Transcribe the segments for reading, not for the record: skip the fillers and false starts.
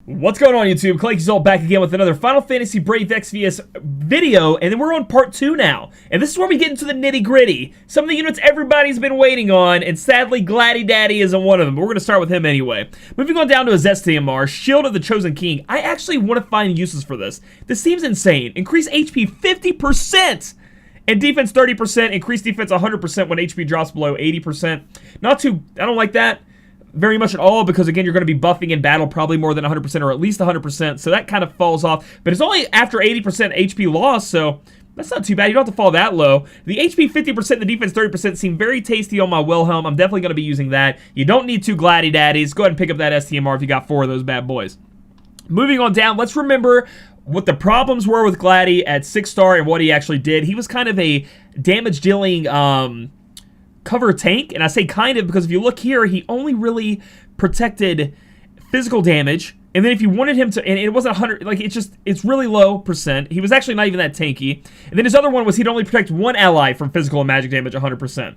What's going on, YouTube? Claic Yuzolt back again with another Final Fantasy Brave Exvius video, and then we're on part 2 now. And this is where we get into the nitty-gritty. Some of the units everybody's been waiting on, and sadly, Gladdy Daddy isn't one of them, but we're going to start with him anyway. Moving on down to his STMR, Shield of the Chosen King. I actually want to find uses for this. This seems insane. Increase HP 50%! And defense 30%, increase defense 100% when HP drops below 80%. Not too, I don't like that very much at all, because again, you're going to be buffing in battle probably more than 100% or at least 100%, so that kind of falls off. But it's only after 80% HP loss, so that's not too bad. You don't have to fall that low. The HP 50%, the defense 30% seem very tasty on my Wilhelm. I'm definitely going to be using that. You don't need 2 Gladdy Daddies. Go ahead and pick up that STMR if you got 4 of those bad boys. Moving on down, let's remember what the problems were with Gladdy at 6-star and what he actually did. He was kind of a damage-dealing cover tank, and I say kind of because if you look here, he only really protected physical damage, and then if you wanted him to, and it wasn't 100, like it's really low percent. He was actually not even that tanky. And then his other one was he'd only protect 1 ally from physical and magic damage 100%.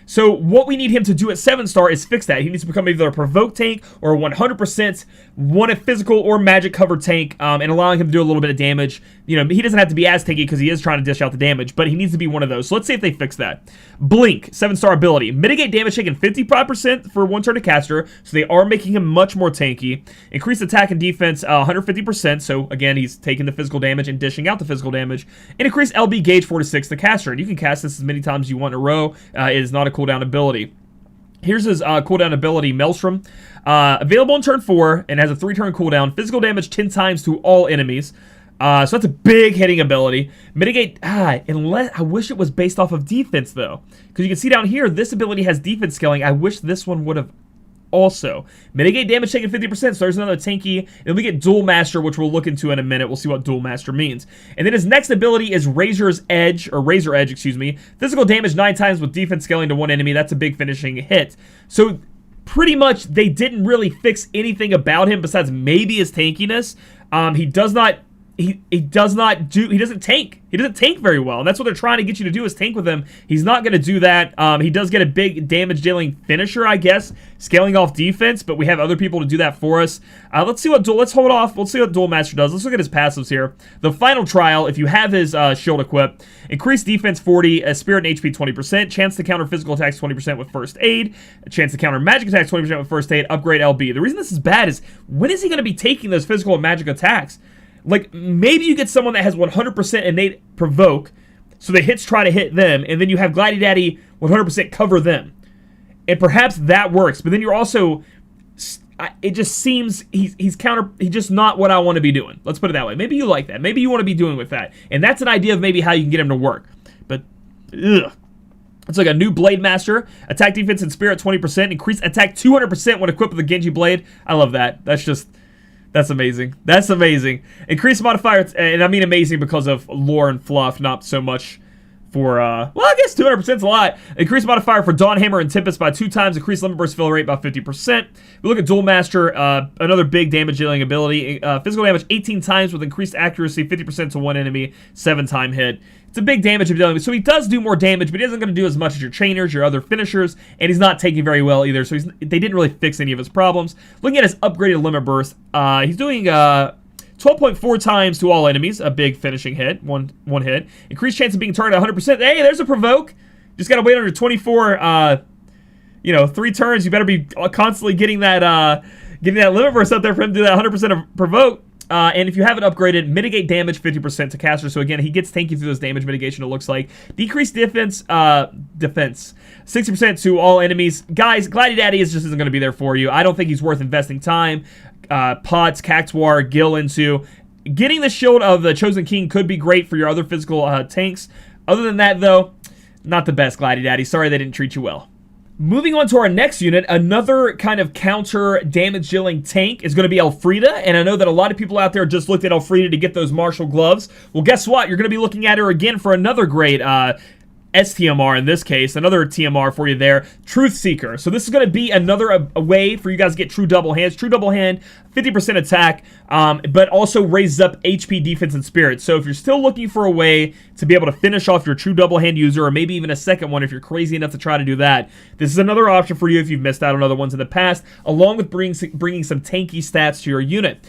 So what we need him to do at 7-star is fix that. He needs to become either a provoke tank or a 100% one a physical or magic cover tank, and allowing him to do a little bit of damage. You know, he doesn't have to be as tanky because he is trying to dish out the damage, but he needs to be one of those. So let's see if they fix that. Blink, 7-star ability. Mitigate damage taken 55% for 1 turn to caster, so they are making him much more tanky. Increase attack and defense 150%, so again, he's taking the physical damage and dishing out the physical damage. And increase LB gauge 4 to 6 to caster, and you can cast this as many times as you want in a row. It is not a cooldown ability. Here's his cooldown ability, Maelstrom. Available in turn 4 and has a 3-turn cooldown. Physical damage 10 times to all enemies. So that's a big hitting ability. Mitigate, unless, I wish it was based off of defense though. Because you can see down here, this ability has defense scaling. I wish this one would have also. Mitigate damage taken 50%, so there's another tanky. And we get Dual Master, which we'll look into in a minute. We'll see what Dual Master means. And then his next ability is Razor Edge, excuse me. Physical damage 9 times with defense scaling to 1 enemy. That's a big finishing hit. So pretty much they didn't really fix anything about him besides maybe his tankiness. He doesn't tank. He doesn't tank very well, and that's what they're trying to get you to do is tank with him. He's not going to do that. He does get a big damage-dealing finisher, I guess, scaling off defense, but we have other people to do that for us. Let's see what let's hold off. Let's see what Dual Master does. Let's look at his passives here. The final trial, if you have his shield equipped, increase defense 40, spirit and HP 20%, chance to counter physical attacks 20% with first aid, a chance to counter magic attacks 20% with first aid, upgrade LB. The reason this is bad is when is he going to be taking those physical and magic attacks? Like, maybe you get someone that has 100% innate provoke, so the hits try to hit them, and then you have Gladdy Daddy 100% cover them. And perhaps that works, but then you're also, it just seems he's just not what I want to be doing. Let's put it that way. Maybe you like that. Maybe you want to be doing with that. And that's an idea of maybe how you can get him to work. But, ugh. It's like a new Blade Master. Attack, defense, and spirit 20%. Increase attack 200% when equipped with a Genji Blade. I love that. That's amazing. That's amazing. Increase modifier, and I mean amazing because of lore and fluff, not so much for, well, I guess 200% is a lot. Increase modifier for Dawn Hammer and Tempest by 2 times. Increase limit burst fill rate by 50%. We look at Dual Master, another big damage dealing ability. Physical damage 18 times with increased accuracy, 50% to 1 enemy, 7-time hit. It's a big damage of dealing with, so he does do more damage, but he isn't going to do as much as your chainers, your other finishers, and he's not taking very well either, so they didn't really fix any of his problems. Looking at his upgraded limit burst, he's doing 12.4 times to all enemies, a big finishing hit, one hit. Increased chance of being targeted 100%. Hey, there's a provoke. Just got to wait under 24, 3 turns. You better be constantly getting that limit burst up there for him to do that 100% of provoke. And if you have it upgraded, mitigate damage 50% to caster. So again, he gets tanky through those damage mitigation, it looks like. Decrease defense 60% to all enemies. Guys, Gladdy Daddy isn't going to be there for you. I don't think he's worth investing time, pots, Cactuar, Gil into. Getting the shield of the Chosen King could be great for your other physical tanks. Other than that, though, not the best, Gladdy Daddy. Sorry they didn't treat you well. Moving on to our next unit, another kind of counter damage dealing tank is going to be Elfreeda, and I know that a lot of people out there just looked at Elfreeda to get those martial gloves. Well, guess what? You're going to be looking at her again for another great STMR in this case, another TMR for you there, Truth Seeker. So this is going to be another a way for you guys to get true double hands. True double hand, 50% attack, but also raises up HP, defense, and spirit. So if you're still looking for a way to be able to finish off your true double hand user, or maybe even a second one if you're crazy enough to try to do that, this is another option for you if you've missed out on other ones in the past, along with bringing some tanky stats to your unit.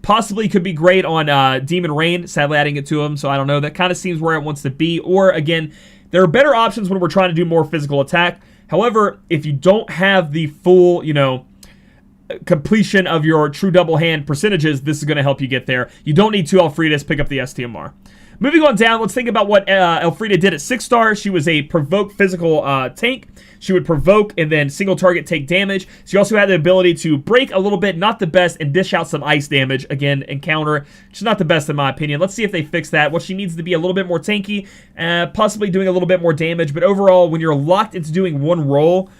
Possibly could be great on Demon Rain, sadly adding it to him, so I don't know. That kind of seems where it wants to be. Or, again, there are better options when we're trying to do more physical attack. However, if you don't have the full, completion of your true double hand percentages, this is going to help you get there. You don't need 2 Elfreedas, pick up the STMR. Moving on down, let's think about what Elfreeda did at 6 stars. She was a provoke physical tank. She would provoke and then single target take damage. She also had the ability to break a little bit, not the best, and dish out some ice damage. Again, encounter, which is not the best in my opinion. Let's see if they fix that. Well, she needs to be a little bit more tanky, possibly doing a little bit more damage. But overall, when you're locked into doing one roll,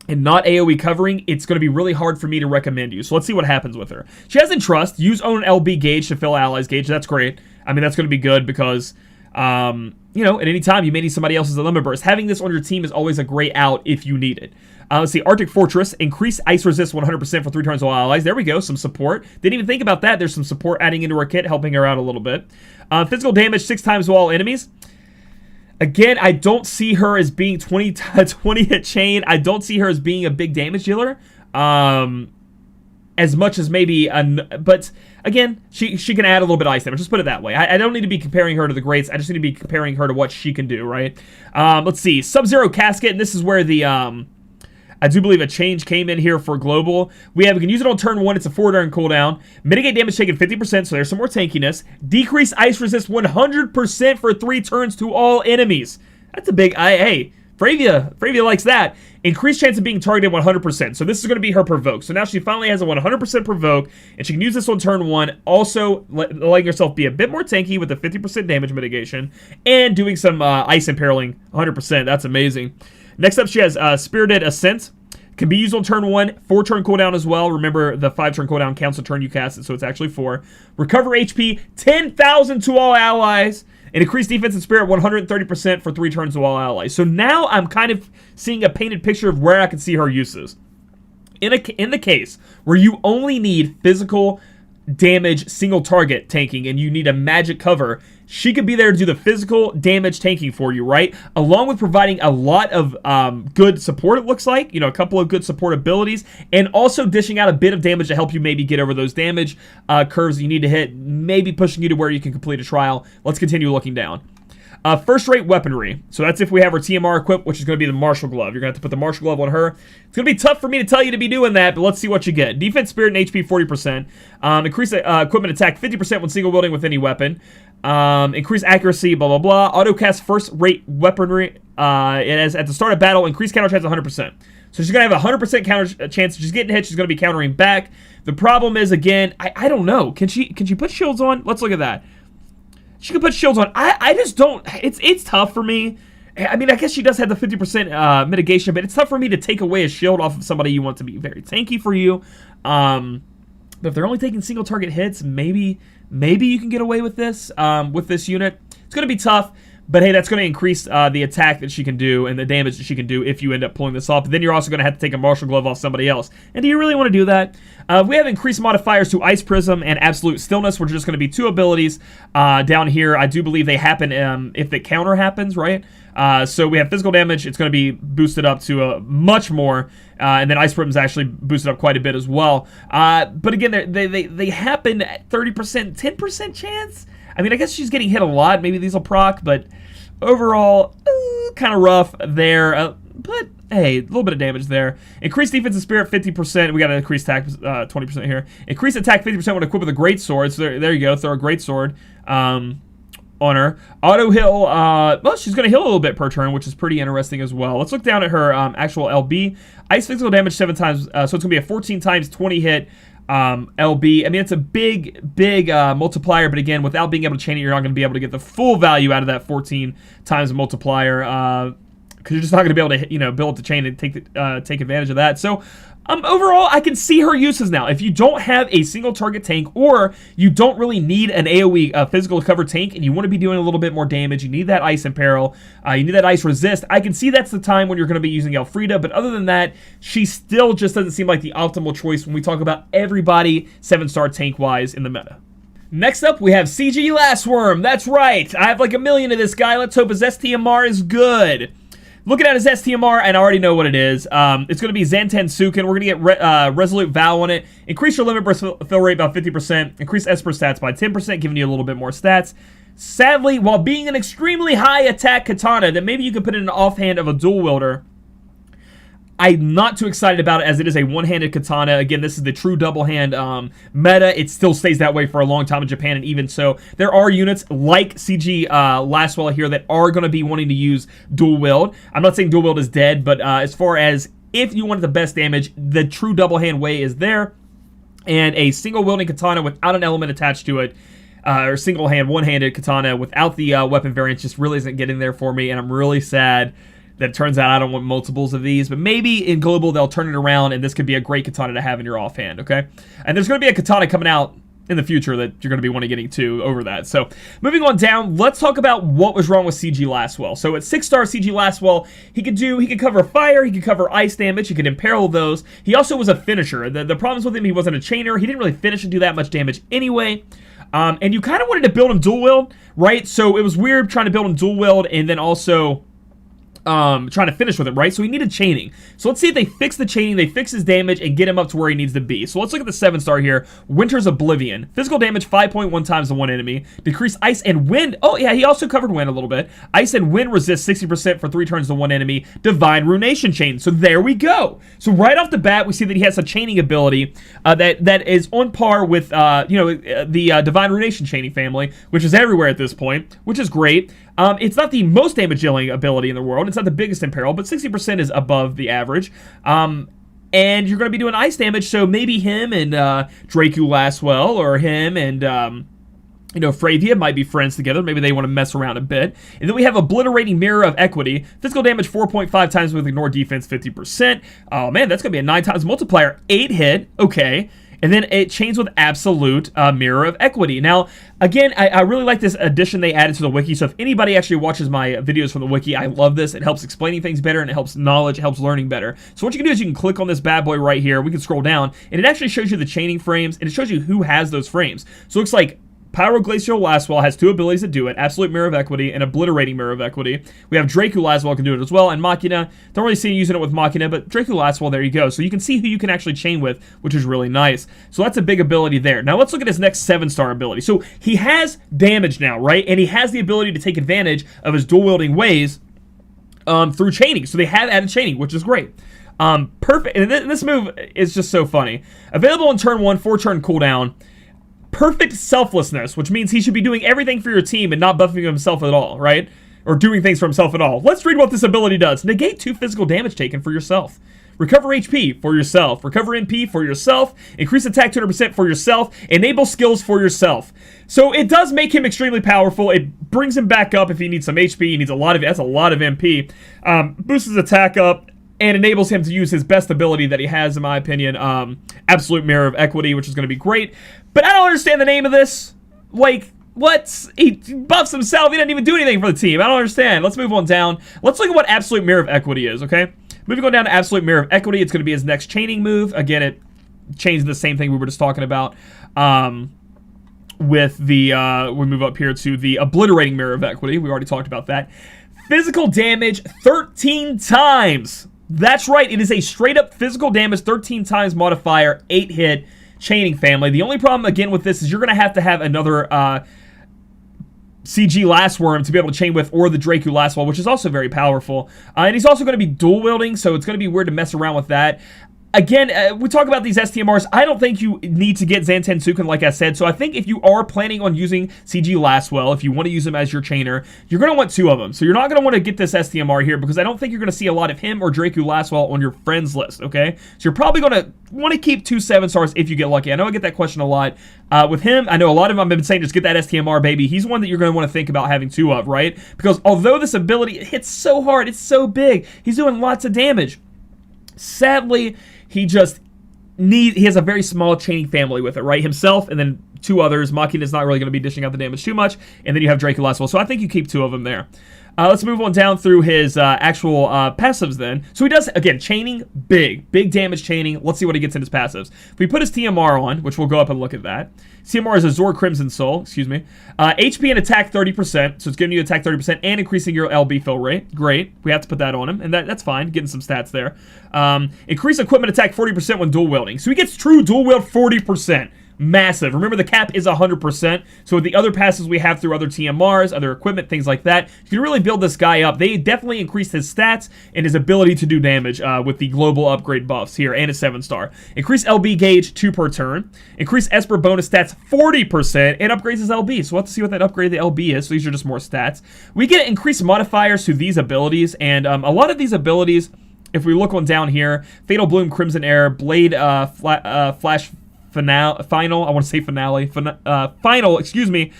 and not AoE covering, it's going to be really hard for me to recommend you. So let's see what happens with her. She has Entrust. Use own LB gauge to fill allies gauge. That's great. I mean, that's going to be good because, at any time you may need somebody else's limit burst. Having this on your team is always a great out if you need it. Let's see. Arctic Fortress. Increase ice resist 100% for 3 turns of all allies. There we go. Some support. Didn't even think about that. There's some support adding into her kit, helping her out a little bit. Physical damage 6 times to all enemies. Again, I don't see her as being 20 hit chain. I don't see her as being a big damage dealer. As much as maybe, but again, she can add a little bit of ice damage. Just put it that way. I don't need to be comparing her to the greats. I just need to be comparing her to what she can do, right? Let's see. Sub-Zero Casket, and this is where the, I do believe a change came in here for global. We can use it on turn 1. It's a 4-turn cooldown. Mitigate damage taken 50%, so there's some more tankiness. Decrease ice resist 100% for 3 turns to all enemies. That's a big, hey, Fryevia likes that. Increased chance of being targeted 100%. So this is going to be her provoke. So now she finally has a 100% provoke, and she can use this on turn 1. Also, letting herself be a bit more tanky with the 50% damage mitigation, and doing some ice imperiling 100%. That's amazing. Next up, she has Spirited Ascent. Can be used on turn 1, 4-turn cooldown as well. Remember, the 5-turn cooldown counts a turn you cast it, so it's actually 4. Recover HP 10,000 to all allies. And increase defense and spirit 130% for 3 turns to all allies. So now I'm kind of seeing a painted picture of where I can see her uses. In the case where you only need physical damage single target tanking and you need a magic cover, she could be there to do the physical damage tanking for you, right? Along with providing a lot of good support, it looks like. A couple of good support abilities. And also dishing out a bit of damage to help you maybe get over those damage curves you need to hit. Maybe pushing you to where you can complete a trial. Let's continue looking down. First-rate weaponry. So that's if we have our TMR equipped, which is going to be the Martial Glove. You're going to have to put the Martial Glove on her. It's going to be tough for me to tell you to be doing that, but let's see what you get. Defense, Spirit, and HP 40%. Increase equipment attack 50% when single wielding with any weapon. Increase accuracy, blah, blah, blah. Auto-cast first-rate weaponry. It has, at the start of battle, increase counter chance 100%. So she's going to have a 100% counter chance. She's getting hit. She's going to be countering back. The problem is, again, I don't know. Can she put shields on? Let's look at that. She can put shields on. I just don't. It's tough for me. I mean, I guess she does have the 50% mitigation, but it's tough for me to take away a shield off of somebody you want to be very tanky for you. But if they're only taking single target hits, maybe you can get away with this unit. It's going to be tough. But hey, that's going to increase the attack that she can do and the damage that she can do if you end up pulling this off. But then you're also going to have to take a Martial Glove off somebody else. And do you really want to do that? We have increased modifiers to Ice Prism and Absolute Stillness, which are just going to be 2 abilities down here. I do believe they happen if the counter happens, right? So we have physical damage. It's going to be boosted up to much more. And then Ice Prism is actually boosted up quite a bit as well. But again, they happen at 30%, 10% chance. I mean, I guess she's getting hit a lot. Maybe these will proc, but overall, kind of rough there. But hey, a little bit of damage there. Increased defense and spirit 50%. We got to increase attack 20% here. Increase attack 50% when equipped with a great sword. So there you go. Throw a great sword on her. Auto heal. Well, she's going to heal a little bit per turn, which is pretty interesting as well. Let's look down at her actual LB. Ice physical damage 7 times. So it's going to be a 14 times 20 hit. LB. I mean, it's a big multiplier, but again, without being able to chain it, you're not going to be able to get the full value out of that 14 times multiplier. because you're just not going to be able to, you know, build up the chain and take advantage of that. So overall, I can see her uses now. If you don't have a single target tank, or you don't really need an AoE physical cover tank, and you want to be doing a little bit more damage, you need that ice imperil, you need that ice resist, I can see that's the time when you're going to be using Elfreeda. But other than that, she still just doesn't seem like the optimal choice when we talk about everybody 7-star tank-wise in the meta. Next up, we have CG Lassworm. That's right. I have like a million of this guy. Let's hope his STMR is good. Looking at his STMR, and I already know what it is. It's going to be Zantan Sukin. We're going to get Resolute Vow on it. Increase your limit burst fill rate by 50%. Increase Esper stats by 10%, giving you a little bit more stats. Sadly, while being an extremely high attack katana that maybe you could put in an offhand of a dual wielder, I'm not too excited about it, as it is a one-handed katana. Again, this is the true double-hand meta. It still stays that way for a long time in Japan, and even so, there are units like CG Lasswell here that are going to be wanting to use dual wield. I'm not saying dual wield is dead, but as far as if you wanted the best damage, the true double-hand way is there, and a single-wielding katana without an element attached to it, or single-hand, one-handed katana without the weapon variants just really isn't getting there for me, and I'm really sad that it turns out I don't want multiples of these, but maybe in Global they'll turn it around, and this could be a great katana to have in your offhand, okay? And there's going to be a katana coming out in the future that you're going to be wanting getting to over that. So, moving on down, let's talk about what was wrong with CG Lasswell. So, at 6-star CG Lasswell, he could cover fire, he could cover ice damage, he could imperil those. He also was a finisher. The problems with him, he wasn't a chainer, he didn't really finish and do that much damage anyway. And you kind of wanted to build him dual wield, right? So, it was weird trying to build him dual wield and then also trying to finish with it, right? So he needed chaining. So let's see if they fix the chaining, they fix his damage, and get him up to where he needs to be. So let's look at the 7-star here. Winter's Oblivion. Physical damage 5.1 times the one enemy. Decrease ice and wind. Oh, yeah, he also covered wind a little bit. Ice and wind resist 60% for 3 turns to one enemy. Divine Runation Chain. So there we go. So right off the bat, we see that he has a chaining ability that is on par with, the Divine Runation Chaining family, which is everywhere at this point, which is great. It's not the most damage dealing ability in the world. It's not the biggest in peril, but 60% is above the average. And you're going to be doing ice damage, so maybe him and Dracu Lasswell, or him and Fryevia might be friends together. Maybe they want to mess around a bit. And then we have Obliterating Mirror of Equity. Physical damage 4.5 times with ignore defense 50%. Oh man, that's going to be a 9 times multiplier. 8 hit. Okay. And then it chains with Absolute Mirror of Equity. Now, again, I really like this addition they added to the wiki. So if anybody actually watches my videos from the wiki, I love this. It helps explaining things better, and it helps knowledge, it helps learning better. So what you can do is you can click on this bad boy right here. We can scroll down, and it actually shows you the chaining frames, and it shows you who has those frames. So it looks like Pyroglacial Lasswell has 2 abilities to do it, Absolute Mirror of Equity and Obliterating Mirror of Equity. We have Dracu Lasswell can do it as well, and Machina. Don't really see you using it with Machina, but Dracu Lasswell, there you go. So you can see who you can actually chain with, which is really nice. So that's a big ability there. Now let's look at his next 7-star ability. So he has damage now, right? And he has the ability to take advantage of his dual-wielding ways through chaining. So they have added chaining, which is great. Perfect. And this move is just so funny. Available in turn 1, 4-turn cooldown. Perfect selflessness, which means he should be doing everything for your team and not buffing himself at all, right? Or doing things for himself at all. Let's read what this ability does. Negate 2 physical damage taken for yourself. Recover HP for yourself. Recover MP for yourself. Increase attack 200% for yourself. Enable skills for yourself. So it does make him extremely powerful. It brings him back up if he needs some HP. He needs that's a lot of MP. Boosts his attack up and enables him to use his best ability that he has, in my opinion, Absolute Mirror of Equity, which is going to be great. But I don't understand the name of this. Like, what? He buffs himself. He doesn't even do anything for the team. I don't understand. Let's move on down. Let's look at what Absolute Mirror of Equity is, okay? Moving on down to Absolute Mirror of Equity, it's going to be his next chaining move. Again, it chains the same thing we were just talking about. With the, we move up here to the Obliterating Mirror of Equity. We already talked about that. Physical damage 13 times. That's right, it is a straight-up physical damage 13 times modifier, 8-hit chaining family. The only problem, again, with this is you're going to have another CG Lassworm to be able to chain with, or the Dracu Lasswell, which is also very powerful. And he's also going to be dual-wielding, so it's going to be weird to mess around with that. Again, we talk about these STMRs. I don't think you need to get Zanten Sukin, like I said. So I think if you are planning on using CG Lasswell, if you want to use him as your chainer, you're going to want 2 of them. So you're not going to want to get this STMR here because I don't think you're going to see a lot of him or Dracu Lasswell on your friends list, okay? So you're probably going to want to keep 2 7-stars if you get lucky. I know I get that question a lot. With him, I know a lot of them have been saying just get that STMR, baby. He's one that you're going to want to think about having 2 of, right? Because although this ability hits so hard, it's so big, he's doing lots of damage. Sadly, he has a very small chaining family with it, right? Himself and then 2 others. Makina's not really going to be dishing out the damage too much. And then you have Dracu Lasswell. So I think you keep 2 of them there. Let's move on down through his actual passives then. So he does, again, chaining, big damage chaining. Let's see what he gets in his passives. If we put his TMR on, which we'll go up and look at that. TMR is Azor Crimson Soul, excuse me. HP and attack 30%, so it's giving you attack 30% and increasing your LB fill rate. Great, we have to put that on him, and that's fine, getting some stats there. Increase equipment attack 40% when dual wielding. So he gets true dual wield 40%. Massive. Remember, the cap is 100%. So with the other passes we have through other TMRs, other equipment, things like that, you can really build this guy up. They definitely increased his stats and his ability to do damage with the global upgrade buffs here and a 7-star. Increase LB gauge 2 per turn. Increase Esper bonus stats 40% and upgrades his LB. So we'll have to see what that upgrade the LB is. So these are just more stats. We get increased modifiers to these abilities, and a lot of these abilities, if we look on down here, Fatal Bloom, Crimson Air, Blade, Flash Final, I want to say finale, Final, excuse me,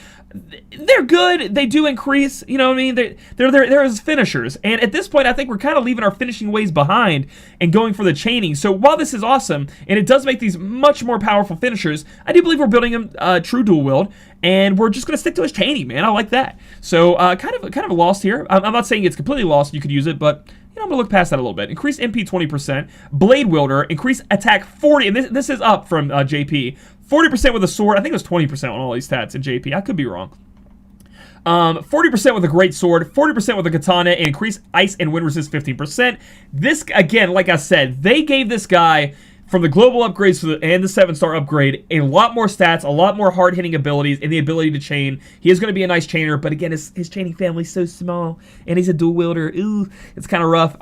they're good. They do increase, you know what I mean? They're as finishers. And at this point, I think we're kind of leaving our finishing ways behind and going for the chaining. So while this is awesome, and it does make these much more powerful finishers, I do believe we're building him true dual wield, and we're just going to stick to his chaining, man. I like that. So kind of lost here. I'm not saying it's completely lost. You could use it, but I'm going to look past that a little bit. Increase MP 20%. Blade Wielder. Increase attack 40. And this is up from JP. 40% with a sword. I think it was 20% on all these stats in JP. I could be wrong. 40% with a great sword. 40% with a katana. And increase ice and wind resist 15%. This, again, like I said, they gave this guy, from the global upgrades and the 7-star upgrade, a lot more stats, a lot more hard-hitting abilities, and the ability to chain. He is going to be a nice chainer, but again, his chaining family is so small, and he's a dual wielder. Ooh, it's kind of rough.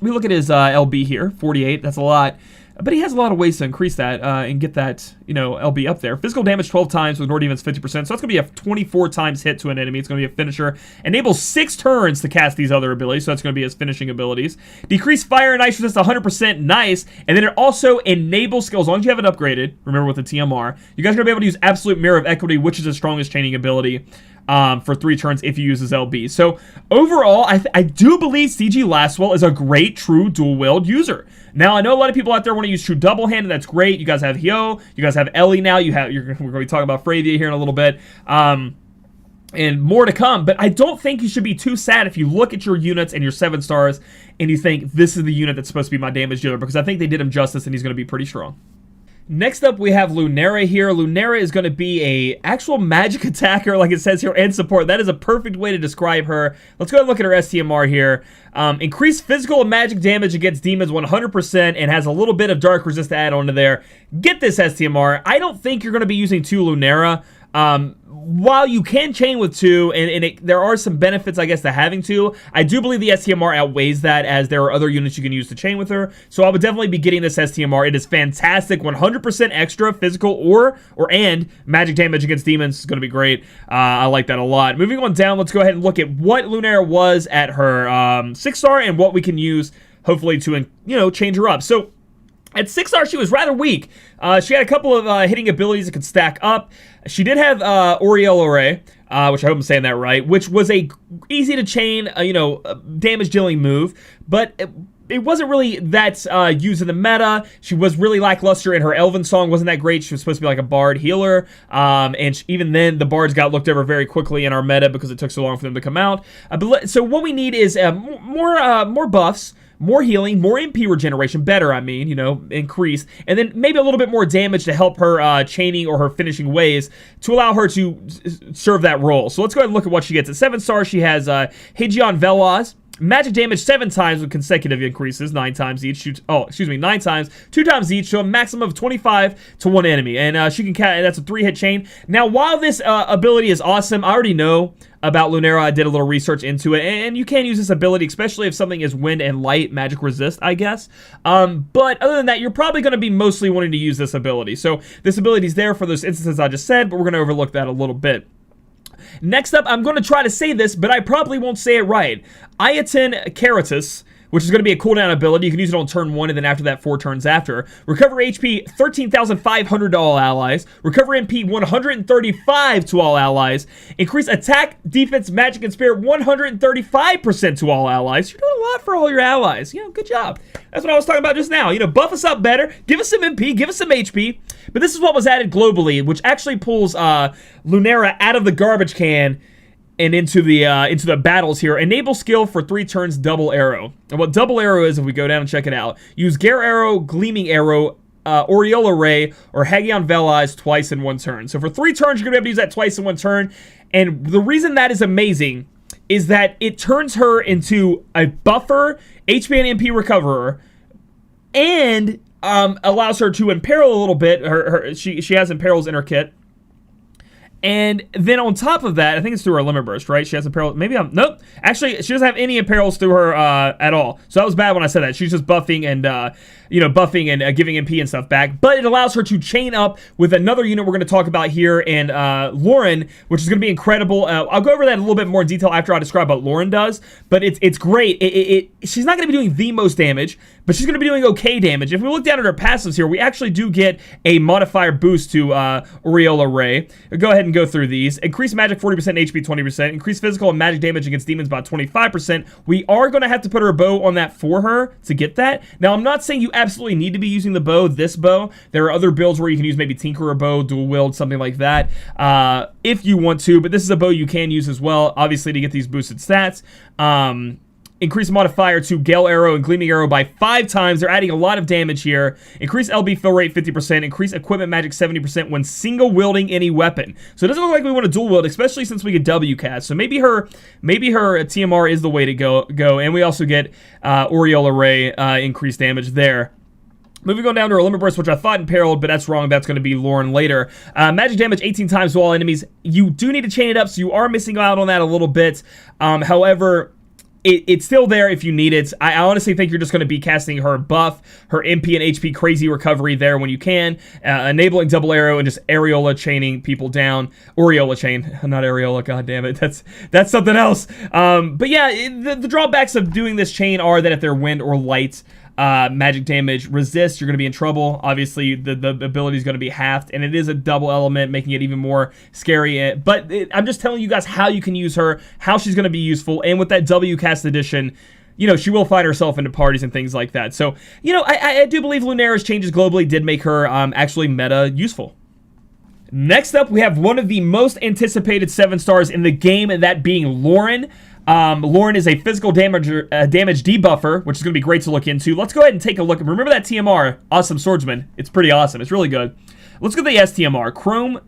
We look at his LB here, 48. That's a lot. But he has a lot of ways to increase that and get that, LB up there. Physical damage 12 times with Nord defense 50%. So that's going to be a 24 times hit to an enemy. It's going to be a finisher. Enables 6 turns to cast these other abilities. So that's going to be his finishing abilities. Decrease fire and ice resist 100%. Nice. And then it also enables skills. As long as you have it upgraded, remember with the TMR, you guys are going to be able to use Absolute Mirror of Equity, which is the strongest chaining ability. For 3 turns if you use his LB. So overall, I do believe CG Lasswell is a great true dual wield user. Now, I know a lot of people out there want to use true double hand, and that's great. You guys have Hyo, you guys have Ellie now. We're going to be talking about Fryevia here in a little bit. And more to come, but I don't think you should be too sad if you look at your units and your 7-stars and you think this is the unit that's supposed to be my damage dealer, because I think they did him justice and he's going to be pretty strong. Next up, we have Lunera here. Lunera is going to be a actual magic attacker, like it says here, and support. That is a perfect way to describe her. Let's go ahead and look at her STMR here. Increase physical and magic damage against demons 100% and has a little bit of dark resist to add on to there. Get this STMR. I don't think you're going to be using 2 Lunera. While you can chain with 2, and there are some benefits, I guess, to having 2, I do believe the STMR outweighs that, as there are other units you can use to chain with her. So I would definitely be getting this STMR. It is fantastic. 100% extra physical and magic damage against demons is going to be great. I like that a lot. Moving on down, let's go ahead and look at what Lunera was at her 6-star and what we can use, hopefully, to, change her up. So at 6-star, she was rather weak. She had a couple of hitting abilities that could stack up. She did have Oriel Array, which I hope I'm saying that right, which was a easy to chain, damage dealing move, but it wasn't really that used in the meta. She was really lackluster, and her Elven song wasn't that great. She was supposed to be like a bard healer, and even then, the bards got looked over very quickly in our meta because it took so long for them to come out. So what we need is more buffs, more healing, more MP regeneration, better, increase, and then maybe a little bit more damage to help her chaining or her finishing ways to allow her to serve that role. So let's go ahead and look at what she gets. At 7-star, she has Hejian Veloz, magic damage 7 times with consecutive increases, 9 times each. 9 times, 2 times each, so a maximum of 25 to 1 enemy. And she can that's a 3-hit chain. Now, while this ability is awesome, I already know about Lunera. I did a little research into it, and you can use this ability, especially if something is wind and light magic resist, I guess. But other than that, you're probably going to be mostly wanting to use this ability. So this ability is there for those instances I just said, but we're going to overlook that a little bit. Next up, I'm going to try to say this, but I probably won't say it right. Iatin Caratus, which is going to be a cooldown ability. You can use it on turn 1, and then after that, 4 turns after. Recover HP 13,500 to all allies. Recover MP 135 to all allies. Increase attack, defense, magic, and spirit 135% to all allies. You're doing a lot for all your allies. You know, good job. That's what I was talking about just now. You know, buff us up better. Give us some MP. Give us some HP. But this is what was added globally, which actually pulls Lunera out of the garbage can and into the battles here. Enable skill for 3 turns, double arrow. And what double arrow is, if we go down and check it out, use Gare Arrow, Gleaming Arrow, Aureola Ray, or Hagion Velis twice in 1 turn. So for 3 turns, you're going to be able to use that twice in 1 turn. And the reason that is amazing is that it turns her into a buffer, HP and MP recoverer, and allows her to imperil a little bit. She has imperils in her kit. And then on top of that, I think it's through her Limit Burst, right? She has imperils. Nope. Actually, she doesn't have any imperils through her at all. So that was bad when I said that. She's just buffing and, buffing and giving MP and stuff back. But it allows her to chain up with another unit we're going to talk about here, and Loren, which is going to be incredible. I'll go over that in a little bit more in detail after I describe what Loren does. But it's great. She's not going to be doing the most damage, but she's going to be doing okay damage. If we look down at her passives here, we actually do get a modifier boost to Aureola Ray. Go ahead and go through these. Increase magic 40%, HP 20%. Increase physical and magic damage against demons by 25%. We are going to have to put her bow on that for her to get that. Now, I'm not saying you absolutely need to be using the bow, this bow. There are other builds where you can use maybe Tinkerer bow, dual wield, something like that, if you want to, but this is a bow you can use as well, obviously, to get these boosted stats. Increase modifier to Gale Arrow and Gleaming Arrow by 5 times. They're adding a lot of damage here. Increase LB fill rate 50%. Increase equipment magic 70% when single wielding any weapon. So it doesn't look like we want to dual wield, especially since we get W cast. So maybe her TMR is the way to go. And we also get Aureola Ray increased damage there. Moving on down to our Limit Burst, which I thought imperiled, but that's wrong. That's going to be Loren later. Magic damage 18 times to all enemies. You do need to chain it up, so you are missing out on that a little bit. However, it's still there if you need it. I honestly think you're just going to be casting her buff, her MP and HP crazy recovery there when you can, enabling double arrow and just areola chaining people down. Aureola chain, not areola, god damn it. That's something else. But yeah, the drawbacks of doing this chain are that if they're wind or light, magic damage resist, you're going to be in trouble. Obviously, the ability is going to be halved, and it is a double element, making it even more scary. But I'm just telling you guys how you can use her, how she's going to be useful, and with that W cast edition, you know, she will find herself into parties and things like that. So, you know, I do believe Lunera's changes globally did make her actually meta useful. Next up, we have one of the most anticipated 7 stars in the game, and that being Loren. Loren is a physical damage debuffer, which is going to be great to look into. Let's go ahead and take a look. Remember that TMR, Awesome Swordsman. It's pretty awesome. It's really good. Let's go to the STMR. Chrome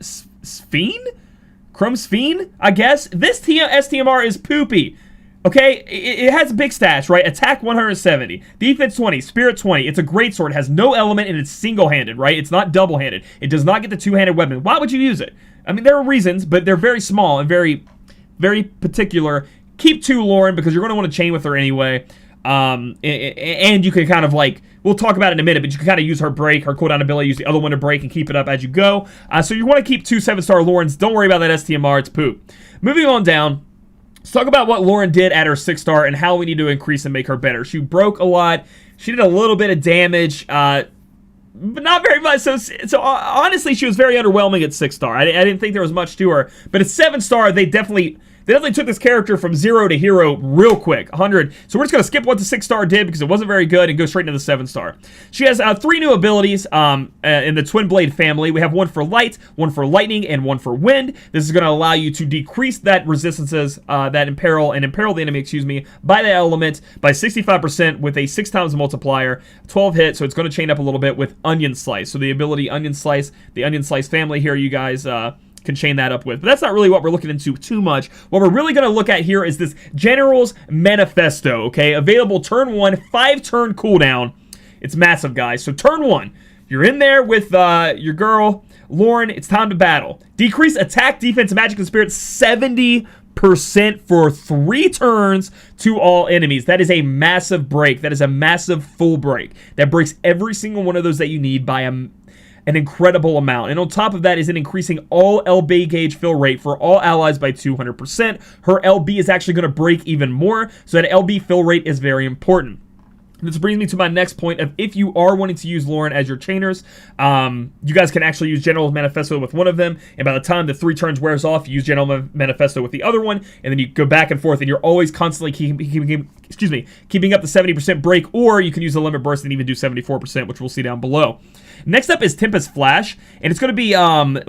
Sphere, I guess. This STMR is poopy. Okay, it has a big stats, right? Attack 170, defense 20, spirit 20. It's a great sword. It has no element, and it's single-handed, right? It's not double-handed. It does not get the two-handed weapon. Why would you use it? I mean, there are reasons, but they're very small and very, very particular. Keep 2 Loren, because you're going to want to chain with her anyway. And you can kind of like, we'll talk about it in a minute, but you can kind of use her break, her cooldown ability, use the other one to break and keep it up as you go. So you want to keep 2 7-star Lorens. Don't worry about that STMR. It's poop. Moving on down. Let's talk about what Loren did at her 6-star and how we need to increase and make her better. She broke a lot. She did a little bit of damage, but not very much. So honestly, she was very underwhelming at 6-star. I didn't think there was much to her. But at 7-star, they definitely took this character from 0 to hero real quick, 100. So we're just going to skip what the 6-star did because it wasn't very good and go straight into the 7-star. She has 3 new abilities in the Twin Blade family. We have one for light, one for lightning, and one for wind. This is going to allow you to decrease that resistances, that imperil the enemy, by the element by 65% with a 6 times multiplier, 12 hit, so it's going to chain up a little bit with Onion Slice. So the ability Onion Slice, the Onion Slice family here, you guys can chain that up with. But that's not really what we're looking into too much. What we're really going to look at here is this General's Manifesto, okay? Available turn 1, 5-turn cooldown. It's massive, guys. So turn 1, you're in there with your girl, Loren. It's time to battle. Decrease attack, defense, magic, and spirit 70% for 3 turns to all enemies. That is a massive break. That is a massive full break. That breaks every single one of those that you need by an incredible amount. And on top of that is it increasing all LB gauge fill rate for all allies by 200%. Her LB is actually going to break even more, so that LB fill rate is very important. This brings me to my next point of if you are wanting to use Loren as your chainers, you guys can actually use General Manifesto with one of them, and by the time the 3 turns wears off, you use General Manifesto with the other one, and then you go back and forth, and you're always constantly keeping up the 70% break, or you can use the Limit Burst and even do 74%, which we'll see down below. Next up is Tempest Flash, and it's going to be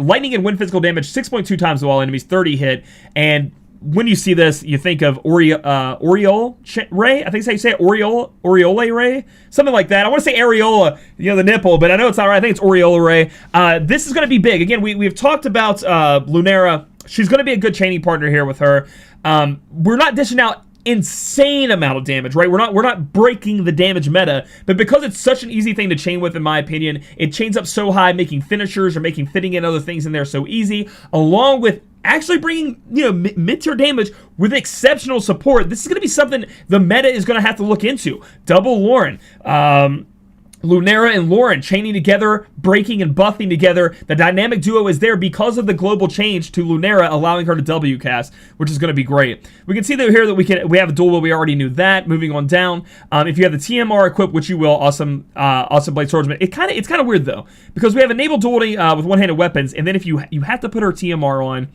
lightning and wind physical damage 6.2 times to all enemies, 30 hit, and when you see this, you think of Aureole Ray. I think that's how you say it. Aureole Ray. Something like that. I want to say Areola, the nipple, but I know it's not right. I think it's Aureole Ray. This is going to be big. Again, we've talked about Lunera. She's going to be a good chaining partner here with her. We're not dishing out insane amount of damage, right? We're not breaking the damage meta, but because it's such an easy thing to chain with, in my opinion, it chains up so high, making finishers or making fitting in other things in there so easy, along with actually bringing, mid-tier damage with exceptional support. This is going to be something the meta is going to have to look into. Double Loren. Lunera and Loren chaining together, breaking and buffing together. The dynamic duo is there because of the global change to Lunera, allowing her to W cast, which is going to be great. We can see that here that we have a dual wield. We already knew that. Moving on down, if you have the TMR equipped, which you will, awesome Blade Swordsman. It's kind of weird though, because we have enabled dueling with one-handed weapons, and then if you have to put her TMR on.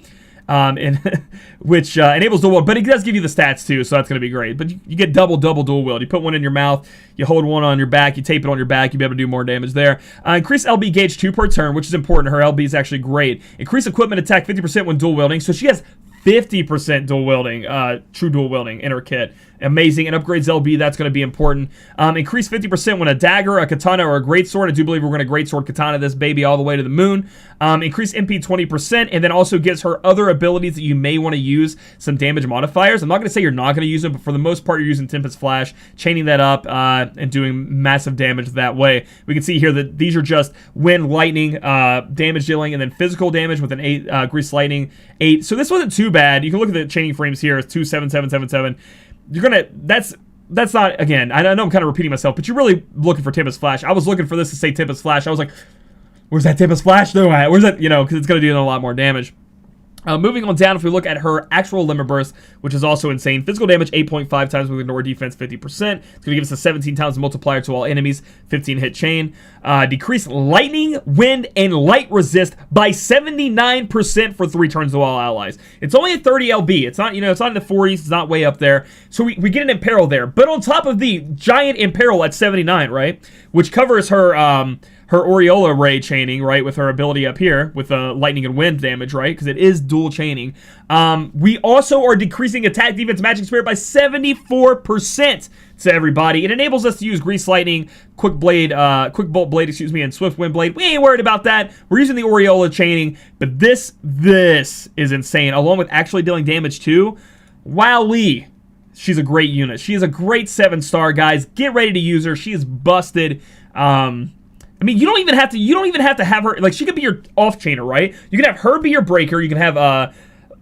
Which enables dual wield, but it does give you the stats too, so that's going to be great. But you get double dual wield. You put one in your mouth, you hold one on your back, you tape it on your back, you'll be able to do more damage there. Increase LB gauge 2 per turn, which is important. Her LB is actually great. Increase equipment attack 50% when dual wielding, so she has 50% dual wielding, true dual wielding in her kit. Amazing. And upgrades LB, that's going to be important. Increase 50% when a dagger, a katana, or a greatsword. I do believe we're going to greatsword katana this baby all the way to the moon. Increase MP 20%, and then also gives her other abilities that you may want to use some damage modifiers. I'm not going to say you're not going to use it, but for the most part, you're using Tempest Flash, chaining that up, and doing massive damage that way. We can see here that these are just wind, lightning, damage dealing, and then physical damage with an 8, grease lightning 8. So this wasn't too bad. You can look at the chaining frames here. It's 2, 7, 7, 7, 7. You're gonna, that's not, again, I know I'm kind of repeating myself, but you're really looking for Tempest Flash. I was looking for this to say Tempest Flash. I was like, where's that Tempest Flash though at? Where's that, because it's gonna do a lot more damage. Moving on down, if we look at her actual Limit Burst, which is also insane. Physical damage, 8.5 times with ignore defense, 50%. It's going to give us a 17 times multiplier to all enemies, 15 hit chain. Decrease lightning, wind, and light resist by 79% for 3 turns to all allies. It's only a 30 LB. It's not, it's not in the 40s. It's not way up there. So we get an Imperil there. But on top of the giant Imperil at 79, right? Which covers her, her Aureola Ray chaining, right, with her ability up here with lightning and wind damage, right, because it is dual chaining. We also are decreasing attack, defense, magic, spirit by 74% to everybody. It enables us to use Grease Lightning, Quick Bolt Blade, and Swift Wind Blade. We ain't worried about that. We're using the Aureola chaining, but this is insane, along with actually dealing damage too. Wowee. She's a great unit. She is a great 7-star, guys. Get ready to use her. She is busted. I mean, you don't even have to have her, like, she could be your off-chainer, right? You can have her be your breaker, you can have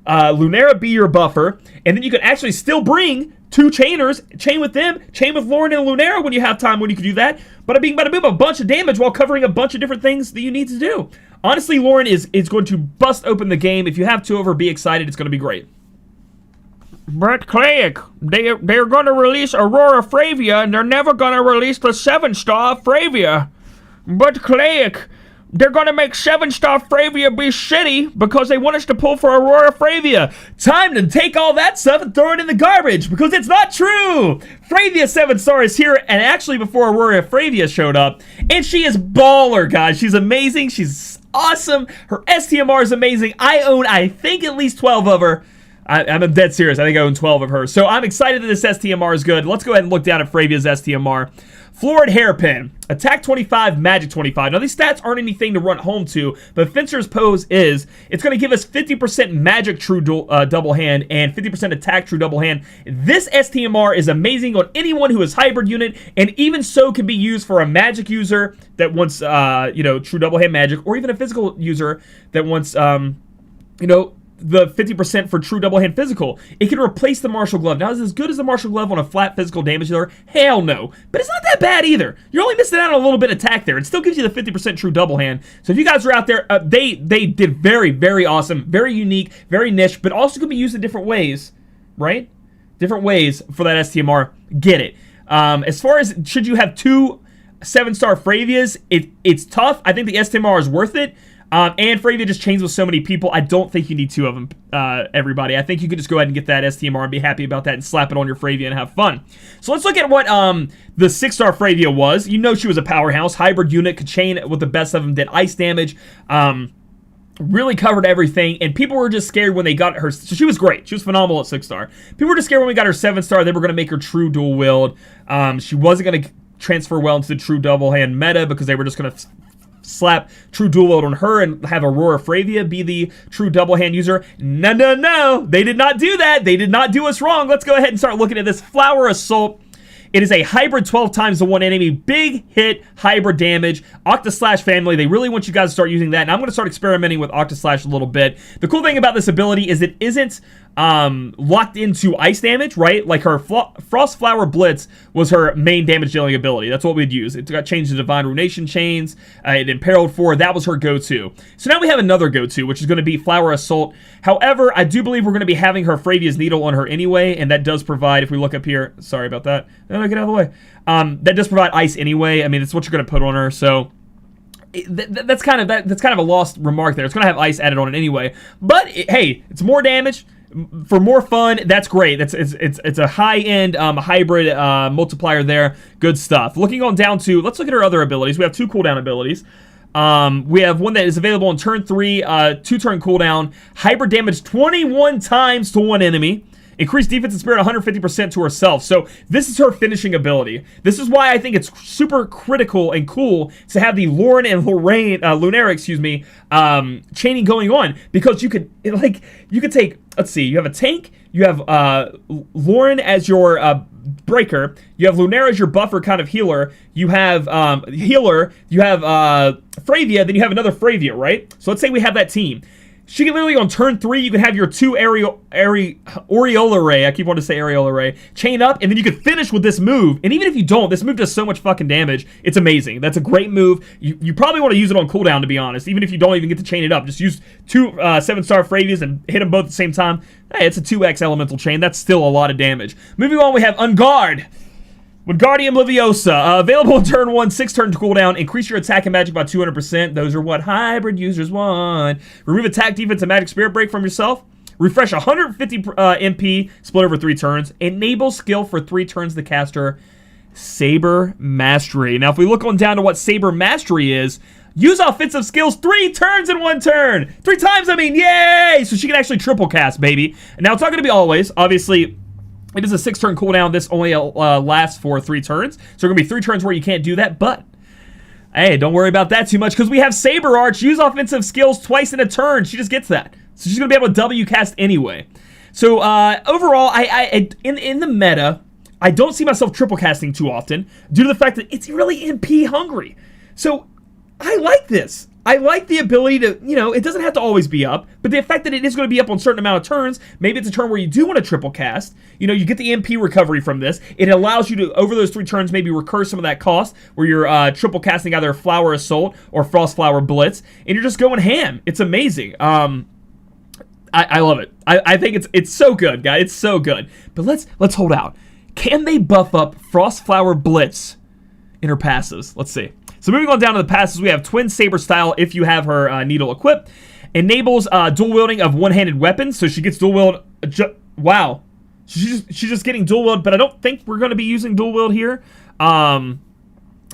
Lunera be your buffer, and then you can actually still bring 2 chainers, chain with them, chain with Loren and Lunera when you have time, when you can do that. Bada bing, bada boom, a bunch of damage while covering a bunch of different things that you need to do. Honestly, Loren is going to bust open the game. If you have 2 of her, be excited. It's going to be great. But Claic, they're going to release Aurora Fryevia, and they're never going to release the 7-star Fryevia. But Claic, they're going to make 7-star Fryevia be shitty because they want us to pull for Aurora Fryevia. Time to take all that stuff and throw it in the garbage because it's not true. Fryevia 7-star is here, and actually before Aurora Fryevia showed up, and she is baller, guys. She's amazing. She's awesome. Her STMR is amazing. I own, I think, at least 12 of her. I'm dead serious. I think I own 12 of her. So I'm excited that this STMR is good. Let's go ahead and look down at Fryevia's STMR. Florid Hairpin. Attack 25, Magic 25. Now, these stats aren't anything to run home to, but Fencer's Pose is. It's going to give us 50% Magic True Double Hand and 50% Attack True Double Hand. This STMR is amazing on anyone who is Hybrid Unit, and even so can be used for a Magic user that wants, True Double Hand Magic, or even a Physical user that wants, the 50% for True Double Hand Physical. It can replace the Martial Glove. Now, is it as good as the Martial Glove on a flat physical damage dealer? Hell no. But it's not that bad either. You're only missing out on a little bit of attack there. It still gives you the 50% True Double Hand. So if you guys are out there, they did very, very awesome, very unique, very niche, but also can be used in different ways, right? Different ways for that STMR. Get it. As far as should you have 2 7-star Fryevias, it's tough. I think the STMR is worth it. And Fryevia just chains with so many people. I don't think you need 2 of them, everybody. I think you could just go ahead and get that STMR and be happy about that and slap it on your Fryevia and have fun. So let's look at what the 6-star Fryevia was. You know she was a powerhouse. Hybrid unit, could chain with the best of them, did ice damage. Really covered everything, and people were just scared when they got her. So she was great. She was phenomenal at 6-star. People were just scared when we got her 7-star. They were going to make her true dual wield. She wasn't going to transfer well into the true double hand meta because they were just going to slap true dual wield on her and have Aurora Fryevia be the true double hand user. No. They did not do that. They did not do us wrong. Let's go ahead and start looking at this Flower Assault. It is a hybrid 12 times the one enemy. Big hit, hybrid damage. Octaslash family. They really want you guys to start using that. And I'm going to start experimenting with Octaslash a little bit. The cool thing about this ability is it isn't locked into ice damage, right? Like her Frost Flower Blitz was her main damage dealing ability. That's what we'd use. It got changed to Divine Ruination Chains. It imperiled 4. That was her go-to. So now we have another go-to, which is going to be Flower Assault. However, I do believe we're going to be having her Fryevia's Needle on her anyway, and that does provide, if we look up here, sorry about that. No, get out of the way. That does provide ice anyway. I mean, it's what you're going to put on her, so that's kind of a lost remark there. It's going to have ice added on it anyway. But hey, it's more damage. For more fun, that's great. It's a high-end hybrid multiplier there. Good stuff. Looking on down to, let's look at her other abilities. We have 2 cooldown abilities. We have one that is available on turn 3, 2-turn cooldown. Hybrid damage 21 times to one enemy. Increased defense and spirit 150% to herself. So this is her finishing ability. This is why I think it's super critical and cool to have the Loren and Lunera, chaining going on, because you could take, let's see, you have a tank, you have Loren as your breaker, you have Lunera as your buffer kind of healer, you have Fryevia, then you have another Fryevia, right? So let's say we have that team. She can literally, on turn 3, you can have your 2 Aureola Ray, I keep wanting to say Areola Ray, chain up, and then you can finish with this move. And even if you don't, this move does so much fucking damage. It's amazing. That's a great move. You probably want to use it on cooldown, to be honest. Even if you don't even get to chain it up. Just use 2 7-star Fryevias and hit them both at the same time. Hey, it's a 2x elemental chain. That's still a lot of damage. Moving on, we have Unguard. Wingardium Leviosa, available in turn 1, 6-turn cooldown. Increase your attack and magic by 200%. Those are what hybrid users want. Remove attack, defense, and magic spirit break from yourself. Refresh 150 MP, split over 3 turns. Enable skill for 3 turns the caster. Saber Mastery. Now, if we look on down to what Saber Mastery is, use offensive skills 3 turns in 1 turn. 3 times, I mean, yay! So she can actually triple cast, baby. And now, it's not going to be always. Obviously, it is a 6-turn cooldown. This only lasts for 3 turns. So there are going to be 3 turns where you can't do that. But, hey, don't worry about that too much, because we have Saber Arch. Use offensive skills twice in a turn. She just gets that. So she's going to be able to W cast anyway. So, overall, in the meta, I don't see myself triple casting too often due to the fact that it's really MP hungry. So, I like this. I like the ability to, it doesn't have to always be up, but the fact that it is going to be up on a certain amount of turns, maybe it's a turn where you do want to triple cast, you get the MP recovery from this. It allows you to, over those 3 turns, maybe recur some of that cost where you're triple casting either Flower Assault or Frost Flower Blitz, and you're just going ham. It's amazing. I love it. I think it's so good, guys. It's so good. But let's hold out. Can they buff up Frost Flower Blitz in her passives? Let's see. So moving on down to the passes, we have Twin Saber Style if you have her Needle equipped. Enables dual wielding of one-handed weapons, so she gets dual wield. Wow. She's just getting dual wield, but I don't think we're going to be using dual wield here.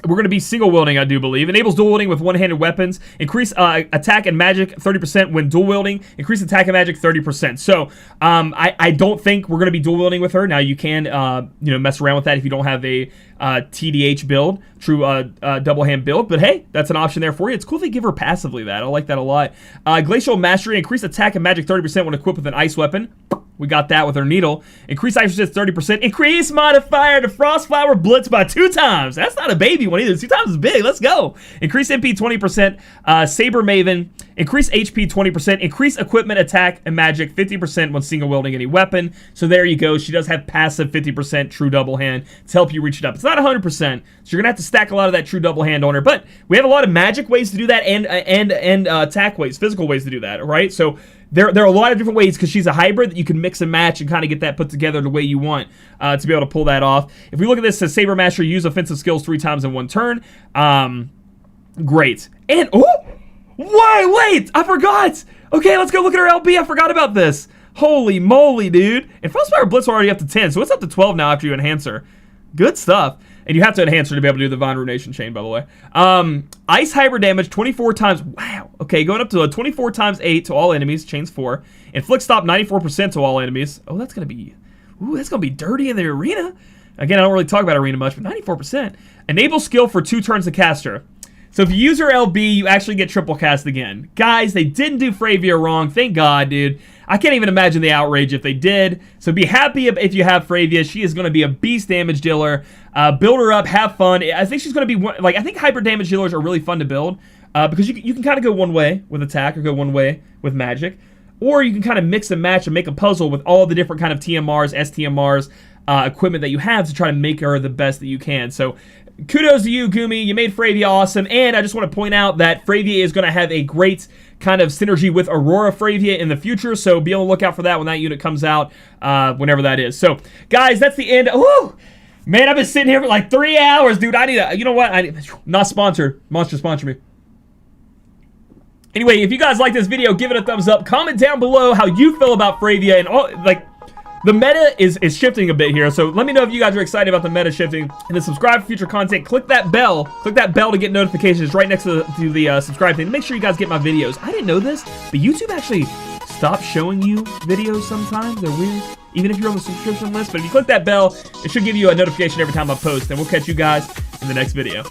we're going to be single wielding, I do believe. Enables dual wielding with one-handed weapons. Increase attack and magic 30% when dual wielding. Increase attack and magic 30%. So I don't think we're going to be dual wielding with her. Now you can mess around with that if you don't have a TDH build, true double hand build. But hey, that's an option there for you. It's cool they give her passively that. I like that a lot. Glacial Mastery. Increase attack and magic 30% when equipped with an ice weapon. We got that with her needle. Increase ice resist 30%. Increase modifier to Frostflower Blitz by 2 times. That's not a baby one either. 2 times is big. Let's go. Increase MP 20%. Saber Maven. Increase HP 20%. Increase equipment attack and magic 50% when single wielding any weapon. So there you go. She does have passive 50% true double hand to help you reach it up. It's not 100%, so you're gonna have to stack a lot of that true double hand on her. But we have a lot of magic ways to do that and attack ways, physical ways to do that. Right? So there are a lot of different ways because she's a hybrid that you can mix and match and kind of get that put together the way you want to be able to pull that off. If we look at this, it says Saber Master, use offensive skills 3 times in 1 turn. Great. And, wait, I forgot. Okay, let's go look at her LB. I forgot about this. Holy moly, dude. And Frostfire Blitz already up to 10, so it's up to 12 now after you enhance her. Good stuff. And you have to enhance her to be able to do the Divine Ruination Chain, by the way. Ice Hybrid damage 24 times. Wow. Okay, going up to a 24 times 8 to all enemies. Chains 4. Inflict Stop 94% to all enemies. Oh, that's going to be... Ooh, that's going to be dirty in the arena. Again, I don't really talk about arena much, but 94%. Enable skill for 2 turns to cast her. So if you use her LB, you actually get triple cast again. Guys, they didn't do Fryevia wrong. Thank God, dude. I can't even imagine the outrage if they did. So be happy if you have Fryevia. She is going to be a beast damage dealer. Build her up, have fun. I think she's going to be I think hyper damage dealers are really fun to build because you can kind of go one way with attack or go one way with magic, or you can kind of mix and match and make a puzzle with all the different kind of TMRs, STMRs, equipment that you have to try to make her the best that you can. So kudos to you, Gumi. You made Fryevia awesome. And I just want to point out that Fryevia is going to have a great kind of synergy with Aurora Fryevia in the future. So be on the lookout for that when that unit comes out, whenever that is. So, guys, that's the end. Woo! Man, I've been sitting here for like 3 hours, dude. I need a, you know what? Not sponsored. Monster sponsor me. Anyway, if you guys like this video, give it a thumbs up. Comment down below how you feel about Fryevia and all, like, the meta is shifting a bit here, so let me know if you guys are excited about the meta shifting. And then subscribe for future content. Click that bell. Click that bell to get notifications right next to the subscribe thing. Make sure you guys get my videos. I didn't know this, but YouTube actually stopped showing you videos sometimes. They're weird, even if you're on the subscription list. But if you click that bell, it should give you a notification every time I post. And we'll catch you guys in the next video.